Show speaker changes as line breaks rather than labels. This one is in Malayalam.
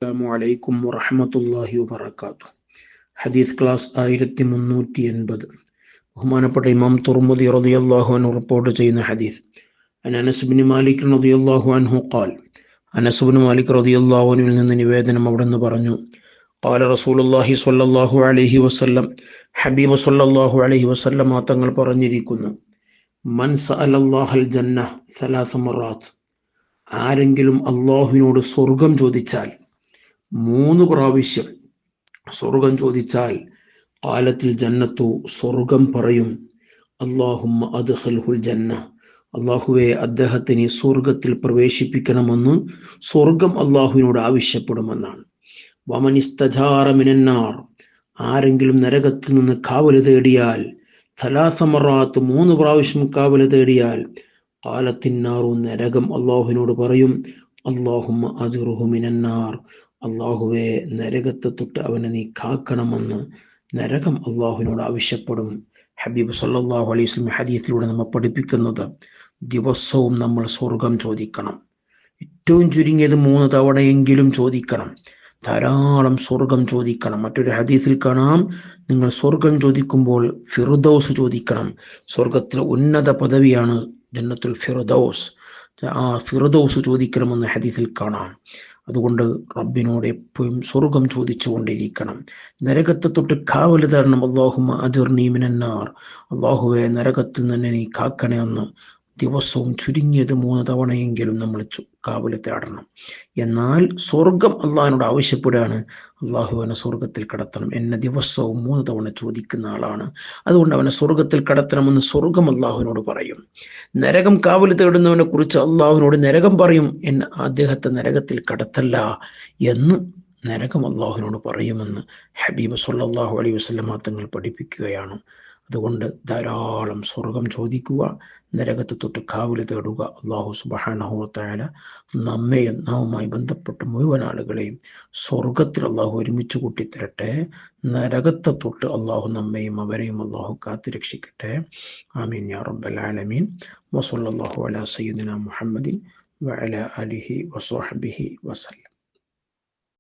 അസ്സലാമു അലൈക്കും വറഹ്മത്തുള്ളാഹി വബറകാതുഹു. ഹദീസ് ക്ലാസ് 1380. ബഹുമാനപ്പെട്ട ഇമാം തുർമുദി റളിയല്ലാഹു അൻഹു റിപ്പോർട്ട് ചെയ്യുന്ന ഹദീസ്. അനസ് ഇബ്നു മാലിക് റളിയല്ലാഹു അൻഹു ഖാൽ, അനസ് ഇബ്നു മാലിക് റളിയല്ലാഹു അൻഹുവിൽ നിന്ന് നിവേദനം അവിടുന്ന് പറഞ്ഞു, ഖാല റസൂലുള്ളാഹി സ്വല്ലല്ലാഹു അലൈഹി വസല്ലം, ഹബീബ് സ്വല്ലല്ലാഹു അലൈഹി വസല്ലം തങ്ങൾ പറഞ്ഞിരിക്കുന്നു, മൻ സഅലല്ലാഹൽ ജന്ന സലാസ മറാത്ത്, ആരെങ്കിലും അല്ലാഹുവിനോട് സ്വർഗം ചോദിച്ചാൽ 3 പ്രാവശ്യം സ്വർഗം ചോദിച്ചാൽ, ഖാലത്തിൽ ജന്നത്തു, സ്വർഗം പറയും, അല്ലാഹുമ്മ അദ്ഖിൽഹുൽ ജന്ന, അല്ലാഹുവേ അദ്ദേഹത്തിന് സ്വർഗത്തിൽ പ്രവേശിപ്പിക്കണമെന്ന് സ്വർഗം അല്ലാഹുവിനോട് ആവശ്യപ്പെടുമെന്നാണ്. വമൻ ഇസ്തജാറ മിനന്നാർ, ആരെങ്കിലും നരകത്തിൽ നിന്ന് കാവല് തേടിയാൽ, സലാസ മറാത്ത് 3 പ്രാവശ്യം കാവല് തേടിയാൽ, ഖാലത്തിന്നാറു, നരകം അല്ലാഹുവിനോട് പറയും, അല്ലാഹുമ്മ അജ്റുഹു മിനന്നാർ, അല്ലാഹുവേ നരകത്തെ തൊട്ട് അവനെ നീ കാക്കണമെന്ന് നരകം അല്ലാഹുവിനോട് ആവശ്യപ്പെടും. ഹബീബ് സല്ലല്ലാഹു അലൈഹി വസല്ലം ഹദീസിലൂടെ നമ്മെ പഠിപ്പിക്കുന്നത്, ദിവസവും നമ്മൾ സ്വർഗം ചോദിക്കണം. ഏറ്റവും ചുരുങ്ങിയത് 3 തവണയെങ്കിലും ചോദിക്കണം. ധാരാളം സ്വർഗം ചോദിക്കണം. മറ്റൊരു ഹദീസിൽ കാണാം, നിങ്ങൾ സ്വർഗം ചോദിക്കുമ്പോൾ ഫിർദൗസ് ചോദിക്കണം. സ്വർഗത്തിലെ ഉന്നത പദവിയാണ് ജന്നത്തുൽ ഫിർദൗസ്. ആ ഫിർദൗസ് ചോദിക്കണമെന്ന് ഹദീസിൽ കാണാം. അതുകൊണ്ട് റബ്ബിനോട് എപ്പോഴും സ്വർഗം ചോദിച്ചു കൊണ്ടിരിക്കണം. നരകത്തെ തൊട്ട് കാവല് തേടണം. അല്ലാഹുമ്മ അജ്ർനി മിനന്നാർ, അല്ലാഹുവേ നരകത്തിൽ നിന്ന് നീ കാക്കണേ എന്ന് ദിവസവും ചുരുങ്ങിയത് 3 തവണയെങ്കിലും നമ്മൾ കാവല് തേടണം. എന്നാൽ സ്വർഗം അള്ളാഹിനോട് ആവശ്യപ്പെടുകയാണ്, അള്ളാഹുവിനെ സ്വർഗത്തിൽ കടത്തണം. എന്നെ ദിവസവും 3 തവണ ചോദിക്കുന്ന ആളാണ്, അതുകൊണ്ട് അവനെ സ്വർഗത്തിൽ കടത്തണമെന്ന് സ്വർഗം അള്ളാഹുവിനോട് പറയും. നരകം കാവല് തേടുന്നവനെ കുറിച്ച് അള്ളാഹുവിനോട് നരകം പറയും, അദ്ദേഹത്തെ നരകത്തിൽ കടത്തല്ല എന്ന് നരകം അള്ളാഹുവിനോട് പറയുമെന്ന് ഹബീബ് സല്ലല്ലാഹു അലൈഹി വസല്ലം തങ്ങൾ പഠിപ്പിക്കുകയാണ്. അതുകൊണ്ട് ധാരാളം സ്വർഗം ചോദിക്കുക, നരകത്തെ തൊട്ട് കാവല് തേടുക. അല്ലാഹു സുബ്ഹാനഹു വ തആല നമ്മെയും നാവുമായി ബന്ധപ്പെട്ട മുഴുവൻ ആളുകളെയും സ്വർഗത്തിൽ അല്ലാഹു ഒരുമിച്ച് കൂട്ടിത്തരട്ടെ. നരകത്തെ തൊട്ട് അല്ലാഹു നമ്മെയും അവരെയും അല്ലാഹു കാത്തുരക്ഷിക്കട്ടെ. ആമീൻ യാ റബ്ബൽ ആലമീൻ. വസല്ലല്ലാഹു അലാ സയ്യിദിനാ മുഹമ്മദിൻ വഅലാ ആലിഹി വസ്വഹ്ബിഹി വസല്ലം.